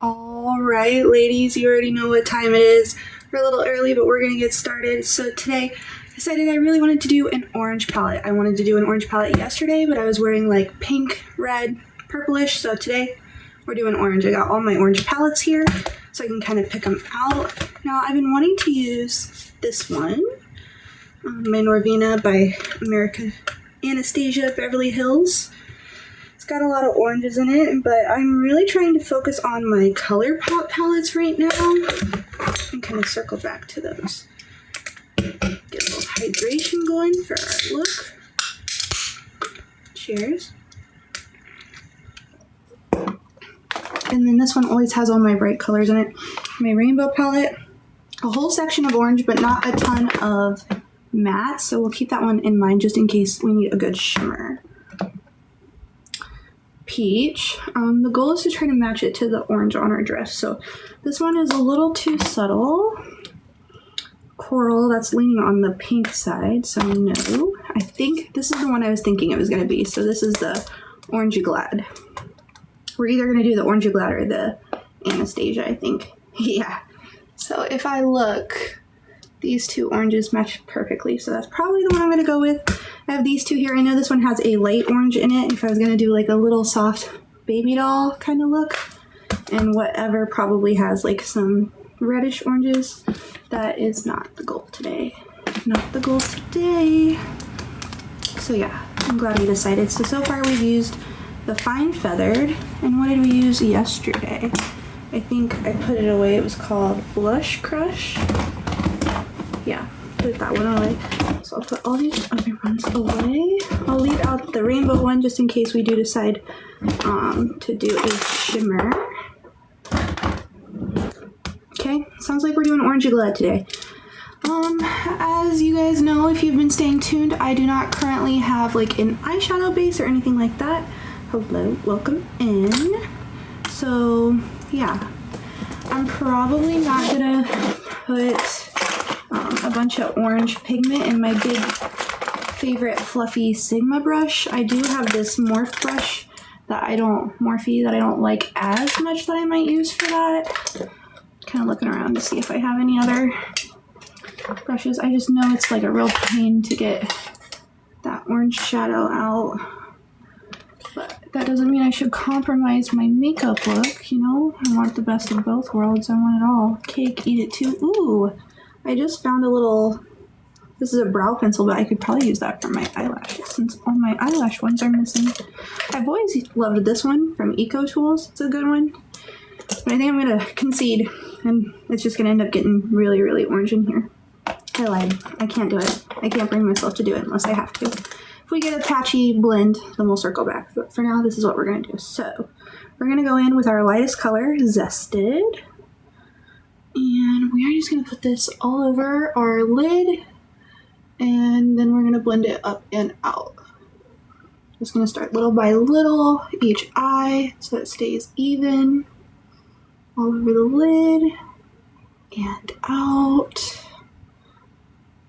All right, ladies, you already know what time it is. We're a little early, but we're going to get started. So today, I decided I really wanted to do an orange palette. I wanted to do an orange palette yesterday, but I was wearing like pink, red, purplish. So today, we're doing orange. I got all my orange palettes here, so I can kind of pick them out. Now, I've been wanting to use this one, my Norvina by Anastasia Beverly Hills. It's got a lot of oranges in it, but I'm really trying to focus on my ColourPop palettes right now and kind of circle back to those. Get a little hydration going for our look. Cheers. And then this one always has all my bright colors in it. My rainbow palette, a whole section of orange, but not a ton of matte, so we'll keep that one in mind just in case we need a good shimmer. Peach. The goal is to try to match it to the orange on our dress. So this one is a little too subtle. Coral, that's leaning on the pink side, so no. I think this is the one I was thinking it was going to be. So this is the Orangey Glad. We're either going to do the Orangey Glad or the Anastasia, I think. Yeah. So if I look, these two oranges match perfectly, so that's probably the one I'm going to go with. I have these two here. I know this one has a light orange in it if I was going to do like a little soft baby doll kind of look. And whatever probably has like some reddish oranges. That is not the goal today. Not the goal today. So yeah, I'm glad we decided. So far we've used the Fine Feathered. And what did we use yesterday? I think I put it away. It was called Blush Crush. Yeah, put that one away. So I'll put all these other ones away. I'll leave out the rainbow one just in case we do decide to do a shimmer. Okay, sounds like we're doing Orangey Glad today. As you guys know, if you've been staying tuned, I do not currently have like an eyeshadow base or anything like that. Hello, welcome in. So yeah, I'm probably not gonna put a bunch of orange pigment in my big favorite fluffy Sigma brush. I do have this Morphe brush that I don't like as much that I might use for that. Kind of looking around to see if I have any other brushes. I just know it's like a real pain to get that orange shadow out. But that doesn't mean I should compromise my makeup look, you know? I want the best of both worlds. I want it all. Cake, eat it too. Ooh! I just found a little, this is a brow pencil, but I could probably use that for my eyelashes since all my eyelash ones are missing. I've always loved this one from Eco Tools. It's a good one. But I think I'm going to concede, and it's just going to end up getting really, really orange in here. I lied. I can't do it. I can't bring myself to do it unless I have to. If we get a patchy blend, then we'll circle back. But for now, this is what we're going to do. So we're going to go in with our lightest color, Zested. And we are just going to put this all over our lid, and then we're going to blend it up and out. Just going to start little by little, each eye, so it stays even, all over the lid, and out.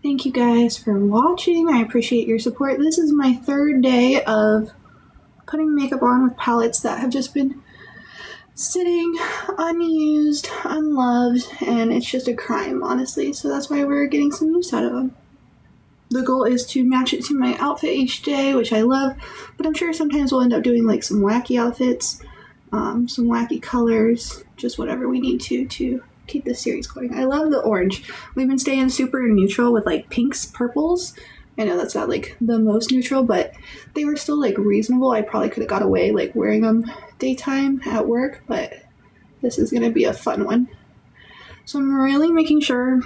Thank you guys for watching. I appreciate your support. This is my third day of putting makeup on with palettes that have just been sitting unused, unloved, and it's just a crime, honestly. So that's why we're getting some use out of them. The goal is to match it to my outfit each day, which I love, but I'm sure sometimes we'll end up doing like some wacky outfits, some wacky colors, just whatever we need to keep this series going. I love the orange. We've been staying super neutral with like pinks, purples. I know that's not like the most neutral, but they were still like reasonable. I probably could have got away like wearing them daytime at work, but this is going to be a fun one. So I'm really making sure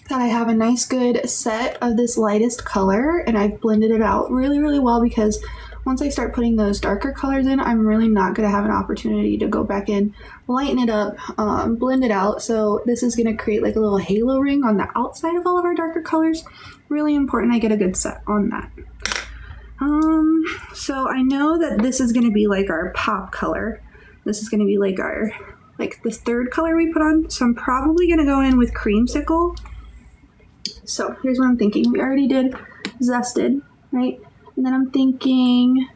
that I have a nice good set of this lightest color, and I've blended it out really, really well, because once I start putting those darker colors in, I'm really not going to have an opportunity to go back in, lighten it up, blend it out. So this is going to create like a little halo ring on the outside of all of our darker colors. Really important I get a good set on that. So I know that this is going to be like our pop color. This is going to be like our, like this third color we put on. So I'm probably going to go in with Creamsicle. So here's what I'm thinking. We already did Zested, right? And then I'm thinking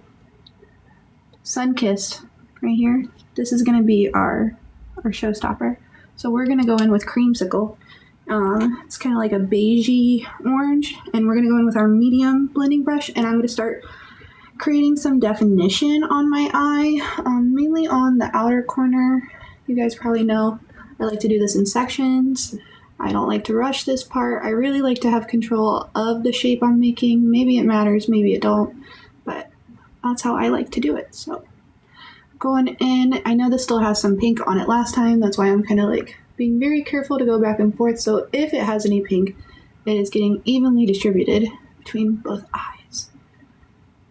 Sunkissed right here. This is going to be our our showstopper. So we're gonna go in with Creamsicle. It's kind of like a beigey orange, and we're gonna go in with our medium blending brush, and I'm gonna start creating some definition on my eye, mainly on the outer corner. You guys probably know I like to do this in sections. I don't like to rush this part. I really like to have control of the shape I'm making. Maybe it matters, maybe it don't, but that's how I like to do it. So going in, I know this still has some pink on it last time. That's why I'm kind of like being very careful to go back and forth. So if it has any pink, it is getting evenly distributed between both eyes.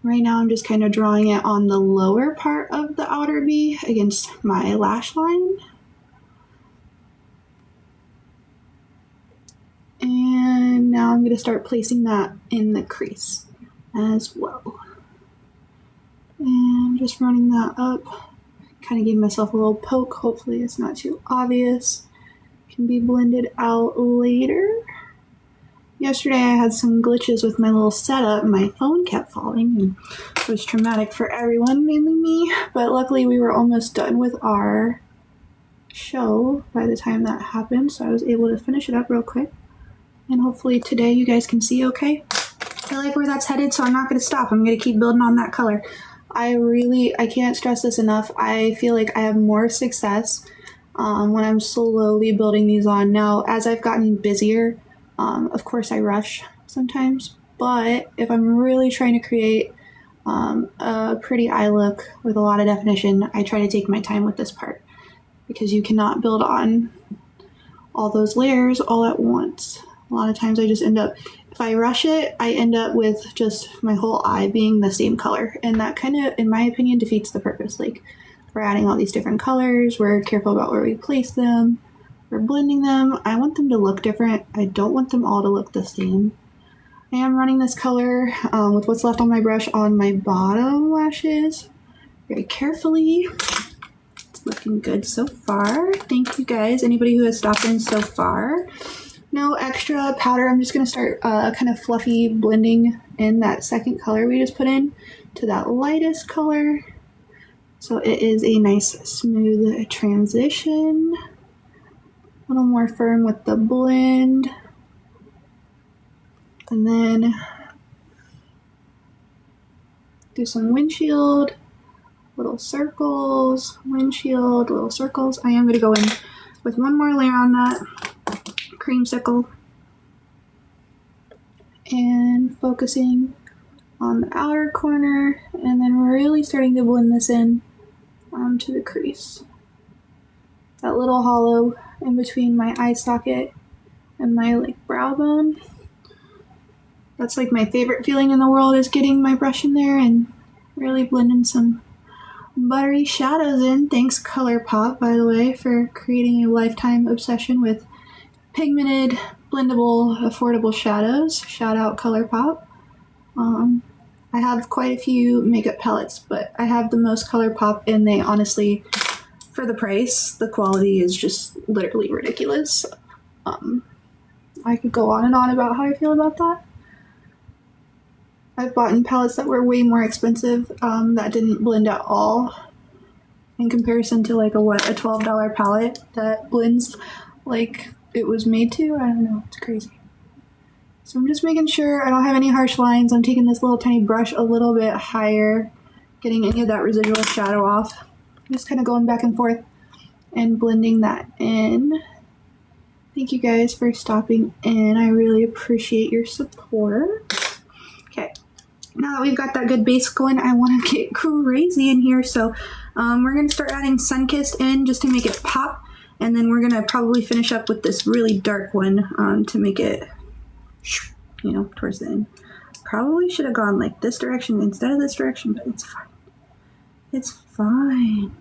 Right now I'm just kind of drawing it on the lower part of the outer V against my lash line. And now I'm going to start placing that in the crease as well. And just running that up. Kind of gave myself a little poke. Hopefully it's not too obvious. Can be blended out later. Yesterday I had some glitches with my little setup. My phone kept falling, and it was traumatic for everyone, mainly me. But luckily we were almost done with our show by the time that happened, so I was able to finish it up real quick. And hopefully today you guys can see okay. I like where that's headed, so I'm not going to stop. I'm going to keep building on that color. I can't stress this enough. I feel like I have more success when I'm slowly building these on. Now, as I've gotten busier, of course I rush sometimes, but if I'm really trying to create a pretty eye look with a lot of definition, I try to take my time with this part, because you cannot build on all those layers all at once. A lot of times I just end up, if I rush it, I end up with just my whole eye being the same color. And that kind of, in my opinion, defeats the purpose. Like, we're adding all these different colors, we're careful about where we place them, we're blending them. I want them to look different. I don't want them all to look the same. I am running this color with what's left on my brush on my bottom lashes very carefully. It's looking good so far. Thank you guys, anybody who has stopped in so far. No extra powder. I'm just going to start kind of fluffy blending in that second color we just put in to that lightest color. So it is a nice smooth transition. A little more firm with the blend. And then do some windshield, little circles, windshield, little circles. I am going to go in with one more layer on that Creamsicle and focusing on the outer corner, and then really starting to blend this in onto the crease. That little hollow in between my eye socket and my like brow bone. That's like my favorite feeling in the world, is getting my brush in there and really blending some buttery shadows in. Thanks ColourPop, by the way, for creating a lifetime obsession with pigmented, blendable, affordable shadows. Shout out ColourPop. I have quite a few makeup palettes, but I have the most ColourPop, and they honestly, for the price, the quality is just literally ridiculous. I could go on and on about how I feel about that. I've bought in palettes that were way more expensive that didn't blend at all in comparison to like a $12 palette that blends like it was made to. I don't know, it's crazy. So I'm just making sure I don't have any harsh lines. I'm taking this little tiny brush a little bit higher, getting any of that residual shadow off. Just kind of going back and forth and blending that in. Thank you guys for stopping in. I really appreciate your support. Okay, now that we've got that good base going, I want to get crazy in here. So we're going to start adding Sunkissed in just to make it pop. And then we're going to probably finish up with this really dark one to make it, you know, towards the end. Probably should have gone like this direction instead of this direction, but it's fine. It's fine.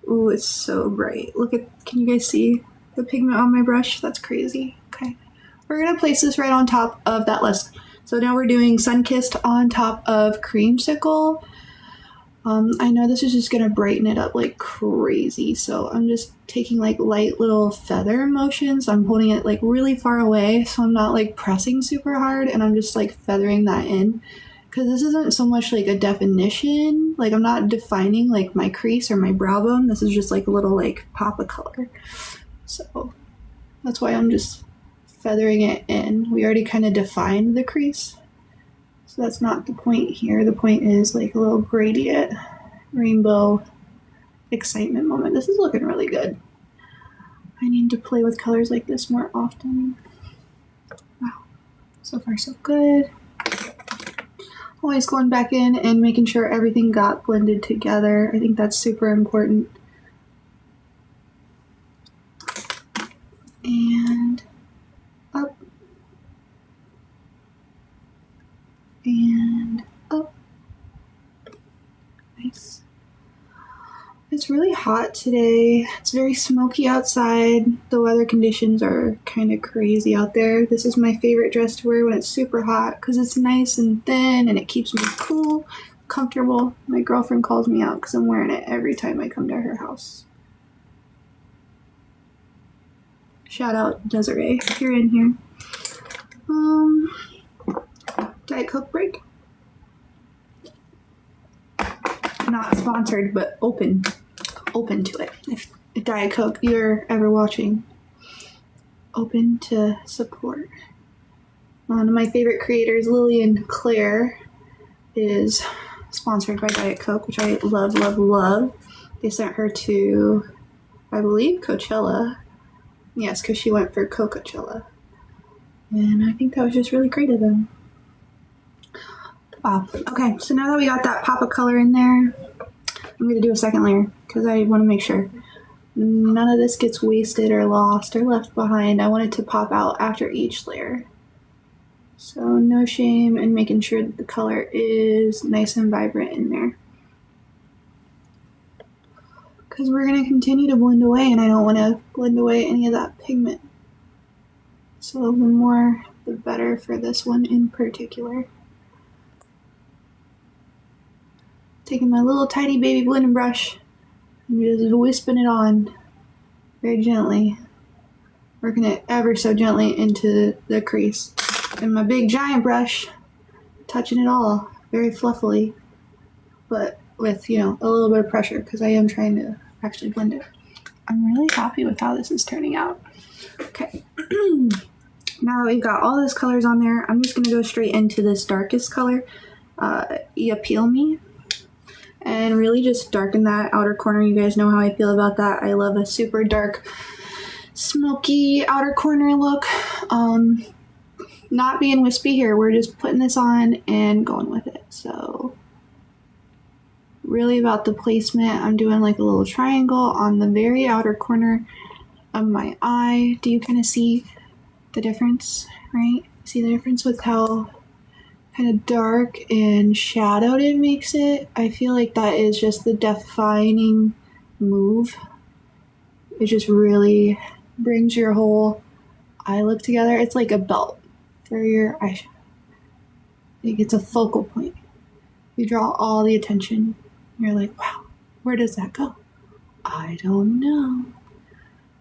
Ooh, it's so bright. Look at, can you guys see the pigment on my brush? That's crazy. Okay. We're going to place this right on top of that list. So now we're doing Sunkissed on top of Creamsicle. I know this is just going to brighten it up like crazy, so I'm just taking like light little feather motions. I'm holding it like really far away, so I'm not like pressing super hard, and I'm just like feathering that in. because this isn't so much like a definition, like I'm not defining like my crease or my brow bone. This is just like a little like pop of color. So that's why I'm just feathering it in. We already kind of defined the crease, so that's not the point here. The point is like a little gradient, rainbow excitement moment. This is looking really good. I need to play with colors like this more often. Wow, so far so good. Always going back in and making sure everything got blended together. I think that's super important. And up. And up. Nice. It's really hot today. It's very smoky outside. The weather conditions are kind of crazy out there. This is my favorite dress to wear when it's super hot because it's nice and thin and it keeps me cool, comfortable. My girlfriend calls me out because I'm wearing it every time I come to her house. Shout out Desiree, if you're in here. Diet Coke break. Not sponsored, but open to it. If Diet Coke you're ever watching, open to support. One of my favorite creators, Lillian Claire, is sponsored by Diet Coke, which I love, love, love. They sent her to, I believe, Coachella. Yes, because she went for Coachella. And I think that was just really great of them. Wow. Okay, so now that we got that pop of color in there, I'm going to do a second layer because I want to make sure none of this gets wasted or lost or left behind. I want it to pop out after each layer. So no shame in making sure that the color is nice and vibrant in there. Because we're going to continue to blend away and I don't want to blend away any of that pigment. So the more, the better for this one in particular. Taking my little tiny baby blending brush and just wisping it on very gently. Working it ever so gently into the crease. And my big giant brush, touching it all very fluffily, but with, you know, a little bit of pressure because I am trying to actually blend it. I'm really happy with how this is turning out. Okay. Now that we've got all those colors on there, I'm just going to go straight into this darkest color, Ya Peel Me. And really just darken that outer corner. You guys know how I feel about that. I love a super dark, smoky outer corner look. Not being wispy here. We're just putting this on and going with it. So really about the placement. I'm doing like a little triangle on the very outer corner of my eye. Do you kind of see the difference, right? See the difference with how kind of dark and shadowed it makes it? I feel like that is just the defining move. It just really brings your whole eye look together. It's like a belt for your eyeshadow. It's a focal point. You draw all the attention. You're like, wow, where does that go? I don't know.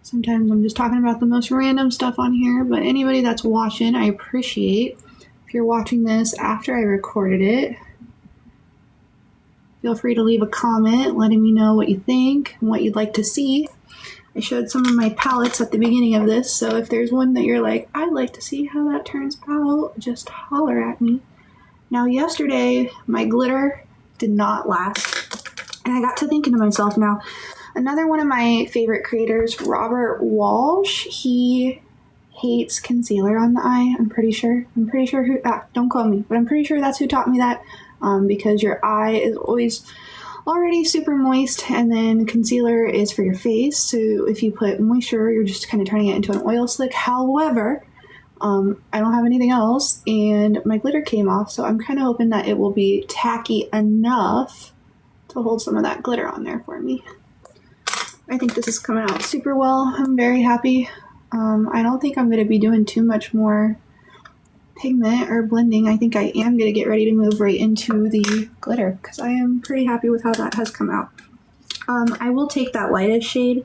Sometimes I'm just talking about the most random stuff on here, but anybody that's watching, I appreciate. If you're watching this after I recorded it, feel free to leave a comment letting me know what you think and what you'd like to see. I showed some of my palettes at the beginning of this, so if there's one that you're like, I'd like to see how that turns out, just holler at me. Now yesterday, my glitter did not last, and I got to thinking to myself now, another one of my favorite creators, Robert Walsh, he hates concealer on the eye. I'm pretty sure who, don't quote me, but I'm pretty sure that's who taught me that, because your eye is always already super moist, and then concealer is for your face. So if you put moisture, you're just kind of turning it into an oil slick. However, I don't have anything else, and my glitter came off, so I'm kind of hoping that it will be tacky enough to hold some of that glitter on there for me. I think this is coming out super well. I'm very happy. I don't think I'm going to be doing too much more pigment or blending. I think I am going to get ready to move right into the glitter because I am pretty happy with how that has come out. I will take that lightest shade,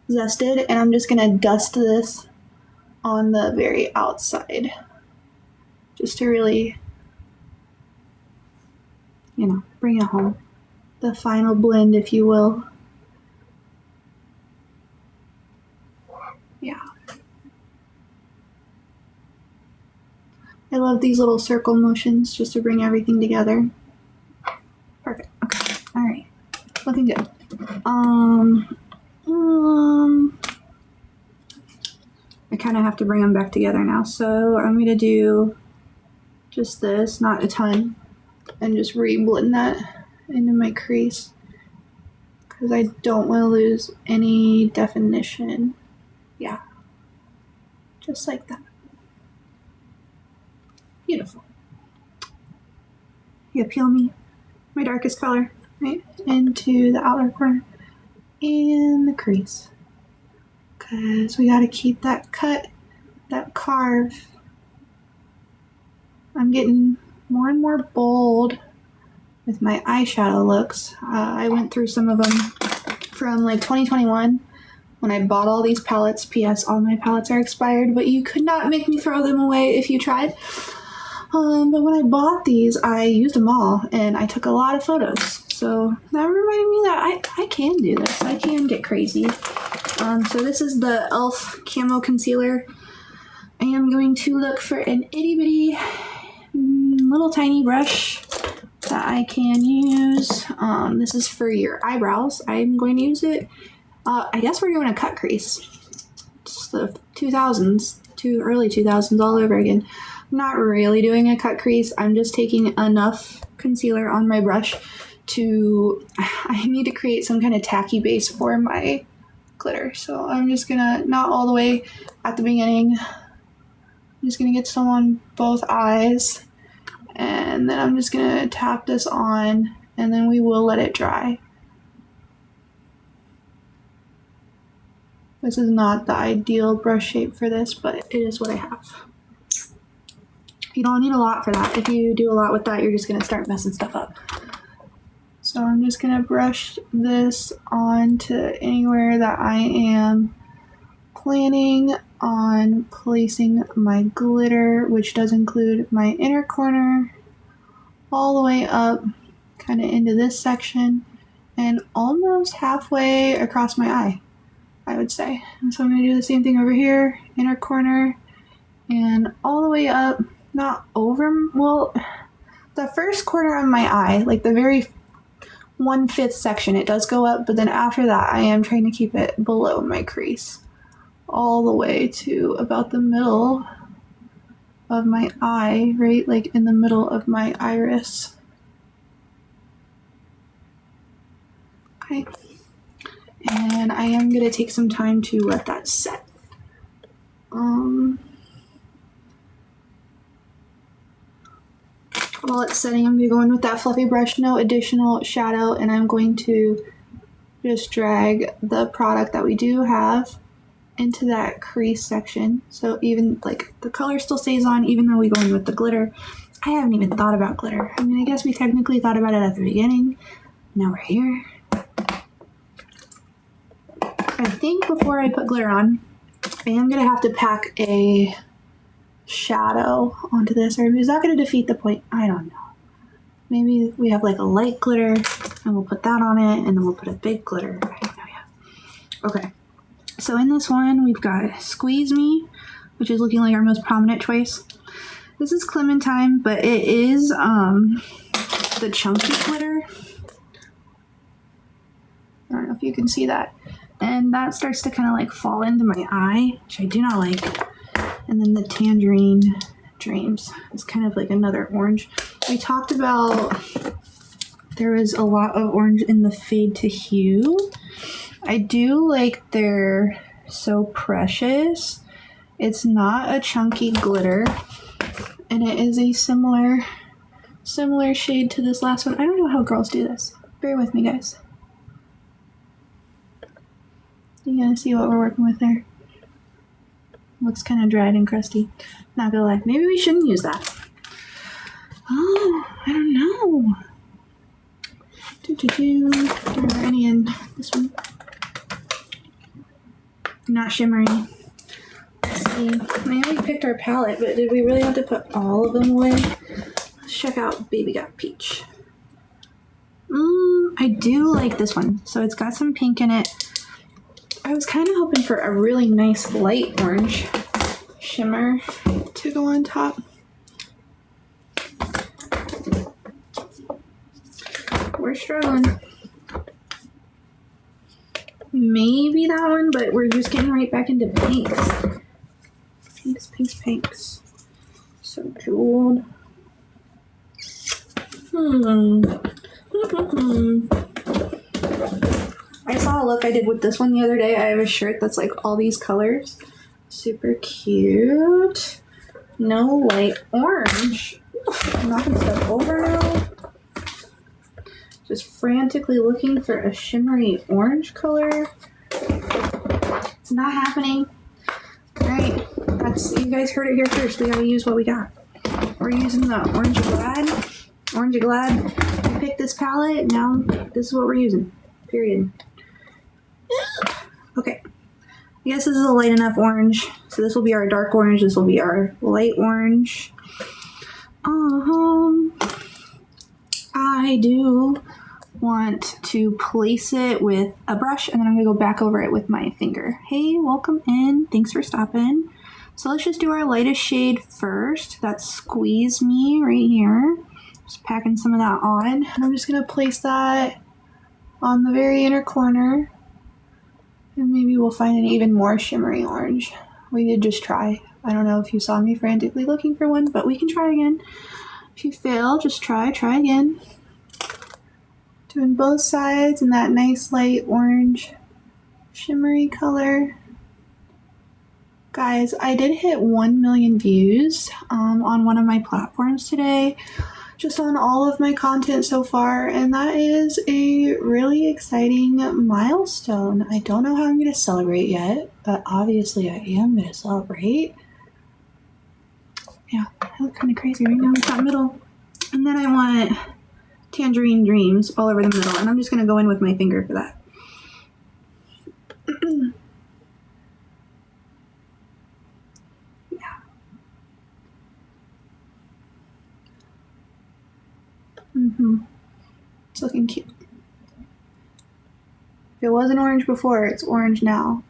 Zested, and I'm just going to dust this on the very outside just to really you know, bring it home. The final blend, if you will. Yeah. I love these little circle motions just to bring everything together. Perfect. Okay. All right. Looking good. I kind of have to bring them back together now. So I'm going to do just this, not a ton, and just re-blend that into my crease because I don't want to lose any definition. Yeah. Just like that. Beautiful. You peel me my darkest color right into the outer corner and the crease because we got to keep that cut, that carve. I'm getting more and more bold with my eyeshadow looks. I went through some of them from like 2021 when I bought all these palettes. P.S. All my palettes are expired, but you could not make me throw them away if you tried. But when I bought these, I used them all, and I took a lot of photos. So that reminded me that I can do this. I can get crazy. So this is the e.l.f. Camo Concealer. I am going to look for an itty-bitty little tiny brush that I can use. This is for your eyebrows. I'm going to use it. I guess we're doing a cut crease. It's the 2000s, early 2000s all over again. I'm not really doing a cut crease. I'm just taking enough concealer on my brush to, I need to create some kind of tacky base for my glitter. So I'm just gonna, not all the way at the beginning, I'm just gonna get some on both eyes, and then I'm just gonna tap this on, and then we will let it dry. This is not the ideal brush shape for this, but it is what I have. You don't need a lot for that. If you do a lot with that, you're just gonna start messing stuff up. So I'm just gonna brush this onto anywhere that I am planning on placing my glitter, which does include my inner corner, all the way up kind of into this section, and almost halfway across my eye, I would say. And so I'm gonna do the same thing over here, inner corner, and all the way up. Not over, well, the first corner of my eye, like the very 1/5 section, it does go up, but then after that, I am trying to keep it below my crease, all the way to about the middle of my eye, right, like in the middle of my iris. Okay, and I am gonna take some time to let that set. While it's setting, I'm going to go in with that fluffy brush, no additional shadow, and I'm going to just drag the product that we do have into that crease section. So even like the color still stays on even though we go in with the glitter. I haven't even thought about glitter. I mean, I guess we technically thought about it at the beginning. Now we're here. I think before I put glitter on, I am going to have to pack a shadow onto this, or is that going to defeat the point? I don't know. Maybe we have like a light glitter and we'll put that on it, and then we'll put a big glitter. I don't know yet. Okay, so in this one we've got Squeeze Me, which is looking like our most prominent choice. This is Clementine, but it is the chunky glitter. I don't know if you can see that, and that starts to kind of like fall into my eye, which I do not like. And then the Tangerine Dreams is kind of like another orange. We talked about there was a lot of orange in the Fade to Hue. I do like their So Precious. It's not a chunky glitter, and it is a similar shade to this last one. I don't know how girls do this. Bear with me, guys. You gonna see what we're working with there? Looks kind of dried and crusty. Not gonna lie. Maybe we shouldn't use that. Oh, I don't know. Are there any in this one? Not shimmery. Let's see. I know we picked our palette, but did we really have to put all of them away? Let's check out Baby Got Peach. I do like this one. So it's got some pink in it. I was kind of hoping for a really nice light orange shimmer to go on top. We're struggling. Maybe that one, but we're just getting right back into pinks. Pinks. So jeweled. I saw a look I did with this one the other day. I have a shirt that's like all these colors. Super cute. No light orange. I'm not gonna step over now. Just frantically looking for a shimmery orange color. It's not happening. Alright, you guys heard it here first. We gotta use what we got. We're using the Orange Glad. Orange Glad. We picked this palette. Now this is what we're using. Period. Okay. I guess this is a light enough orange. So this will be our dark orange. This will be our light orange. I do want to place it with a brush, and then I'm going to go back over it with my finger. Hey, welcome in. Thanks for stopping. So let's just do our lightest shade first. That's Squeeze Me right here. Just packing some of that on. And I'm just going to place that on the very inner corner. And maybe we'll find an even more shimmery orange. We did just try. I don't know if you saw me frantically looking for one, but we can try again. If you fail, just try again. Doing both sides in that nice light orange shimmery color. Guys, I did hit 1 million views on one of my platforms today, just on all of my content so far, and that is a really exciting milestone. I don't know how I'm going to celebrate yet, but obviously I am going to celebrate. Yeah, I look kind of crazy right now with that middle. And then I want Tangerine Dreams all over the middle, and I'm just going to go in with my finger for that. Yeah. It's looking cute. If it wasn't orange before, it's orange now.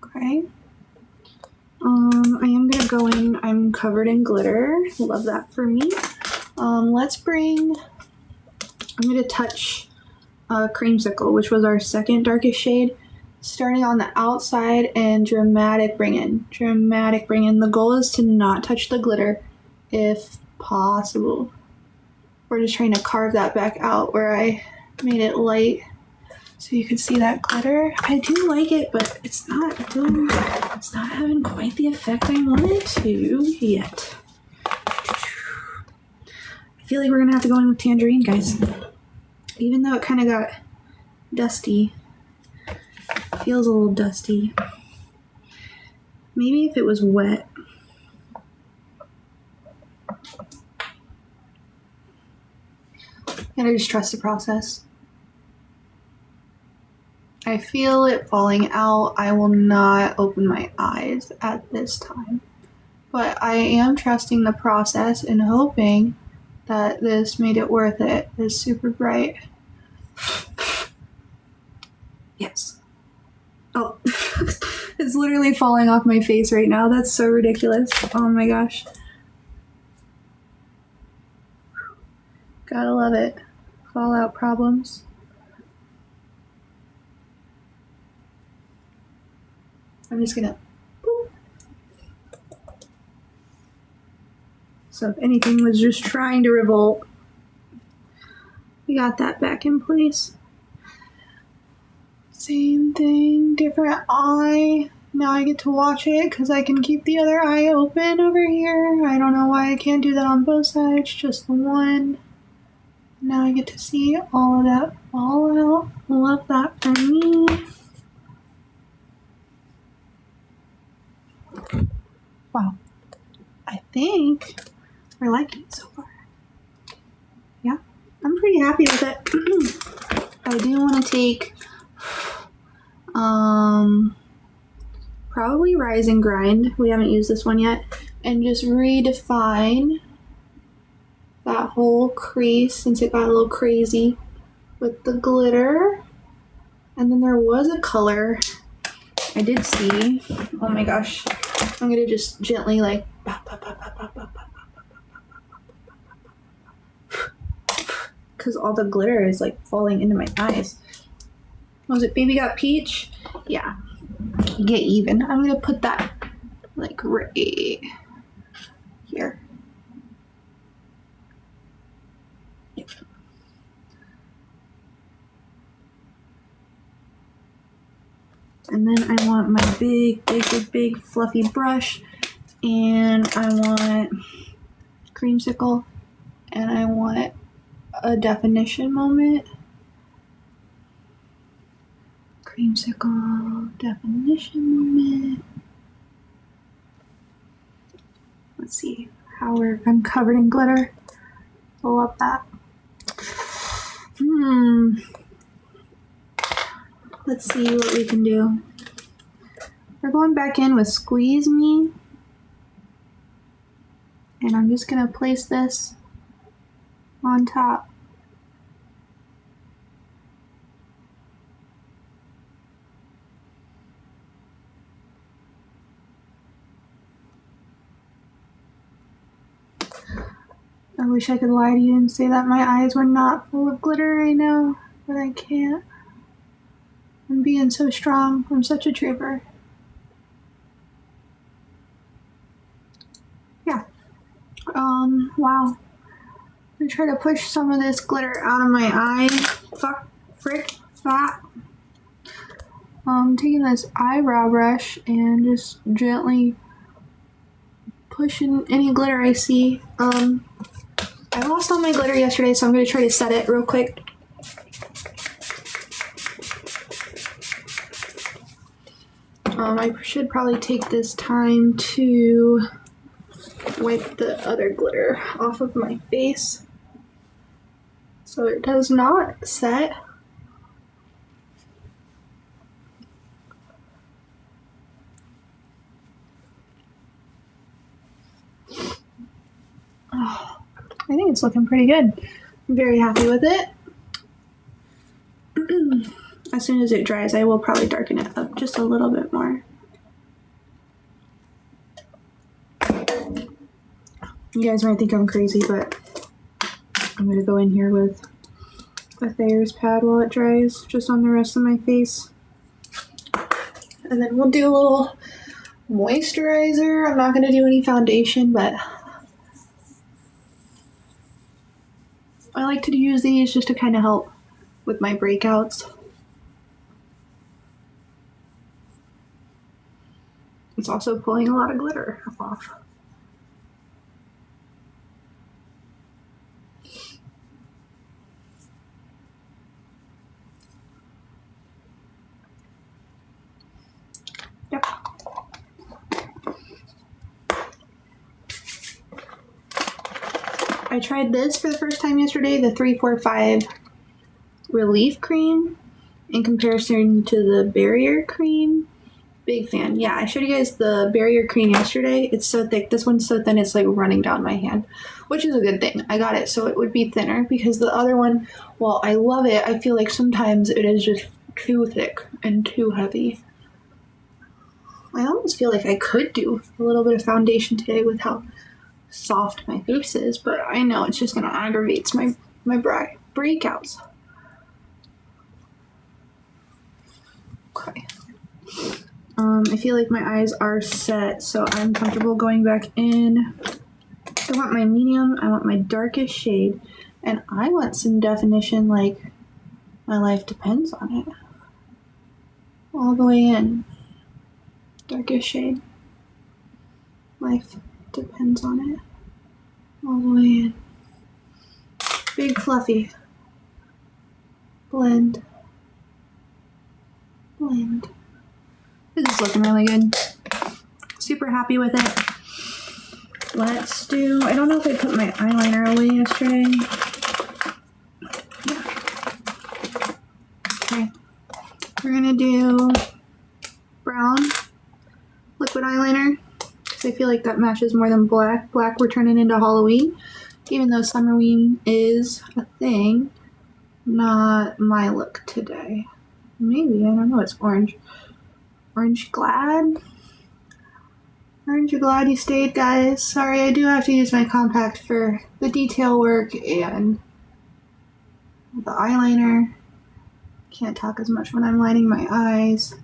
Okay. I am gonna go in. I'm covered in glitter. Love that for me. Let's bring. I'm gonna touch Creamsicle, which was our second darkest shade. Starting on the outside and dramatic bring in. The goal is to not touch the glitter if possible. We're just trying to carve that back out where I made it light so you can see that glitter. I do like it, but it's not having quite the effect I want it to yet. I feel like we're gonna have to go in with Tangerine, guys. Even though it kind of got dusty. Feels a little dusty. Maybe if it was wet. And I just trust the process. I feel it falling out. I will not open my eyes at this time. But I am trusting the process and hoping that this made it worth it. It's super bright. Yes. Oh, it's literally falling off my face right now. That's so ridiculous. Oh my gosh. Gotta love it. Fallout problems. I'm just gonna boop. So if anything was just trying to revolt, we got that back in place. Same thing, different eye. Now I get to watch it because I can keep the other eye open over here. I don't know why I can't do that on both sides, just the one. Now I get to see all of that fall out. Love that for me. Wow. I think we're liking it so far. Yeah, I'm pretty happy with it. I do want to take probably Rise and Grind. We haven't used this one yet. and just redefine that whole crease since it got a little crazy with the glitter. And then there was a color I did see. Oh my gosh. I'm gonna just gently like because all the glitter is like falling into my eyes. Was it Baby Got Peach? Yeah. Get even. I'm gonna put that like right here. Yep. And then I want my big fluffy brush, and I want creamsicle, and I want a definition moment. Creamsicle, definition moment. Let's see how I'm covered in glitter. I love that. Let's see what we can do. We're going back in with Squeeze Me. And I'm just gonna place this on top. I wish I could lie to you and say that my eyes were not full of glitter right now, but I can't. I'm being so strong. I'm such a trooper. Yeah. Wow. I'm gonna try to push some of this glitter out of my eye. Frick, that. Taking this eyebrow brush and just gently pushing any glitter I see. I lost all my glitter yesterday, so I'm gonna try to set it real quick. I should probably take this time to wipe the other glitter off of my face so it does not set. Oh, I think it's looking pretty good. I'm very happy with it. As soon as it dries, I will probably darken it up just a little bit more. You guys might think I'm crazy, but I'm going to go in here with a Thayer's pad while it dries, just on the rest of my face. And then we'll do a little moisturizer. I'm not going to do any foundation, but I like to use these just to kind of help with my breakouts. It's also pulling a lot of glitter off. Yep. I tried this for the first time yesterday, the 345 Relief Cream in comparison to the Barrier Cream. Big fan. Yeah, I showed you guys the Barrier Cream yesterday. It's so thick. This one's so thin it's like running down my hand, which is a good thing. I got it so it would be thinner because the other one, while I love it, I feel like sometimes it is just too thick and too heavy. I almost feel like I could do a little bit of foundation today with how soft my face is, but I know it's just going to aggravate my breakouts. Okay. I feel like my eyes are set, so I'm comfortable going back in. I want my medium, I want my darkest shade, and I want some definition like my life depends on it. All the way in. Darkest shade. Life depends on it. All the way in. Big fluffy. Blend. Blend. This is looking really good. Super happy with it. Let's do, I don't know if I put my eyeliner away yesterday. Yeah. Okay. We're gonna do brown liquid eyeliner because I feel feel like that matches more than black. Black we're turning into Halloween, even though Summerween is a thing. Not my look today. Maybe, I don't know, it's orange. Orange glad? Aren't you glad you stayed, guys? Sorry, I do have to use my compact for the detail work and the eyeliner. Can't talk as much when I'm lining my eyes.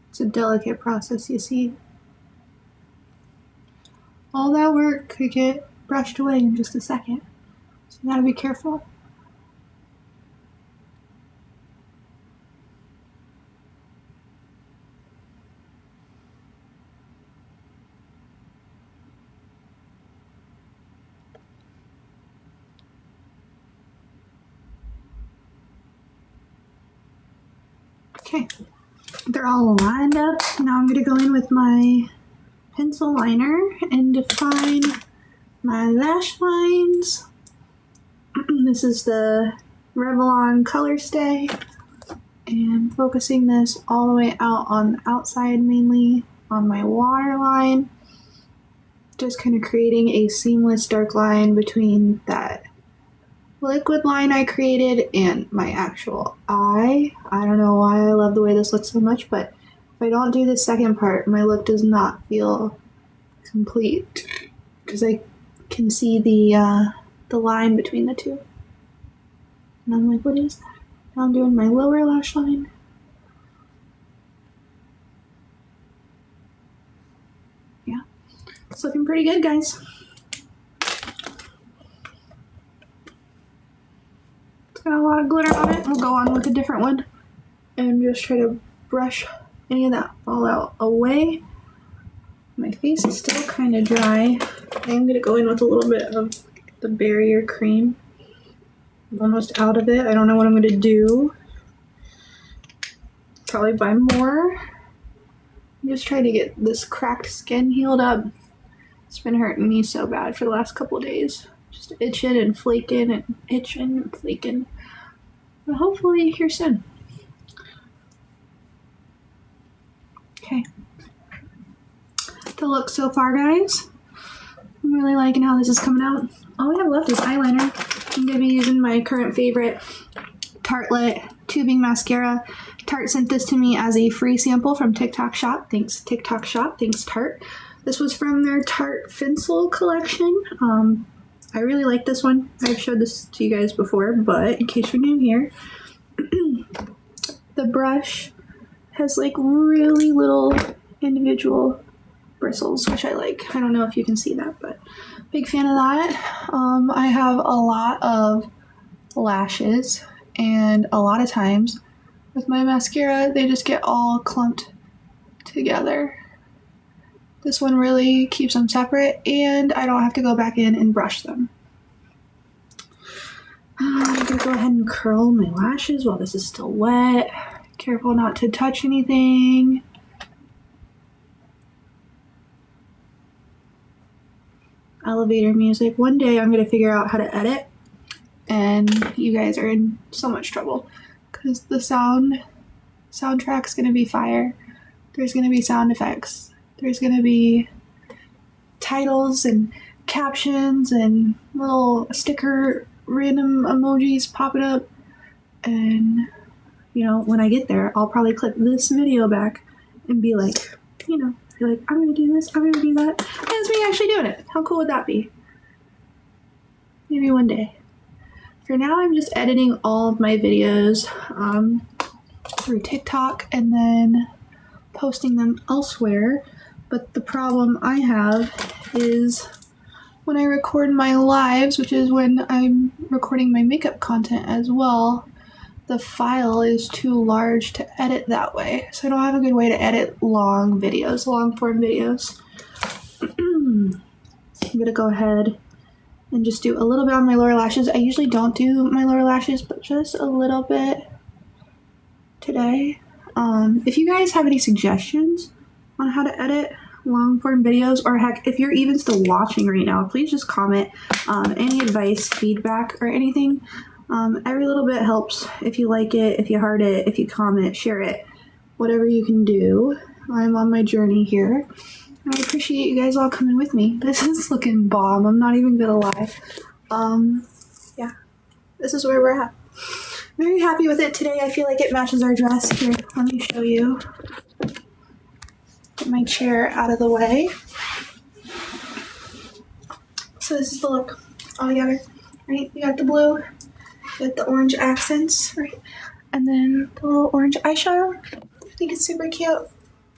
It's a delicate process, you see. All that work could get brushed away in just a second, so you gotta be careful. Okay, they're all lined up. Now I'm gonna go in with my pencil liner and define my lash lines. This is the Revlon Color Stay, and focusing this all the way out on the outside, mainly on my waterline. Just kind of creating a seamless dark line between that liquid line I created and my actual eye. I don't know why I love the way this looks so much, but if I don't do the second part, my look does not feel complete because I can see the line between the two. And I'm like, what is that? Now I'm doing my lower lash line. Yeah, it's looking pretty good, guys. Got a lot of glitter on it. We'll go on with a different one and just try to brush any of that fallout away. My face is still kind of dry. I'm going to go in with a little bit of the barrier cream. I'm almost out of it. I don't know what I'm going to do. Probably buy more. I'm just trying to get this cracked skin healed up. It's been hurting me so bad for the last couple of days. Just itching and flaking and itching and flaking. But hopefully here soon. Okay. The look so far, guys. I'm really liking how this is coming out. All we have left is eyeliner. I'm going to be using my current favorite Tartelette tubing mascara. Tarte sent this to me as a free sample from TikTok Shop. Thanks TikTok Shop. Thanks Tarte. This was from their Tarte Pencil collection. I really like this one. I've showed this to you guys before, but in case you're new here, the brush has like really little individual bristles, which I like. I don't know if you can see that, but big fan of that. I have a lot of lashes, and a lot of times with my mascara, they just get all clumped together. This one really keeps them separate, and I don't have to go back in and brush them. I'm going to go ahead and curl my lashes while this is still wet. Careful not to touch anything. Elevator music. One day I'm going to figure out how to edit, and you guys are in so much trouble because the soundtrack's going to be fire. There's going to be sound effects. There's going to be titles and captions and little sticker random emojis popping up. And, you know, when I get there, I'll probably clip this video back and be like, I'm going to do this, I'm going to do that. And it's me actually doing it. How cool would that be? Maybe one day. For now, I'm just editing all of my videos through TikTok and then posting them elsewhere. But the problem I have is when I record my lives, which is when I'm recording my makeup content as well, the file is too large to edit that way. So I don't have a good way to edit long videos, long form videos. I'm gonna go ahead and just do a little bit on my lower lashes. I usually don't do my lower lashes, but just a little bit today. If you guys have any suggestions on how to edit long form videos, or heck, if you're even still watching right now, please just comment any advice, feedback, or anything. Every little bit helps. If you like it, if you heart it, if you comment, share it, whatever you can do. I'm on my journey here. I appreciate you guys all coming with me. This is looking bomb. I'm not even gonna lie. Yeah, this is where we're at. Very happy with it today. I feel like it matches our dress. Here, let me show you. Get my chair out of the way. So this is the look all together, right? You got the blue, you got the orange accents, right? And then the little orange eyeshadow. I think it's super cute.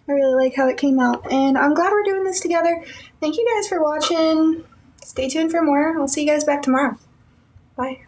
I really like how it came out, and I'm glad we're doing this together. Thank you guys for watching. Stay tuned for more. I'll see you guys back tomorrow. Bye.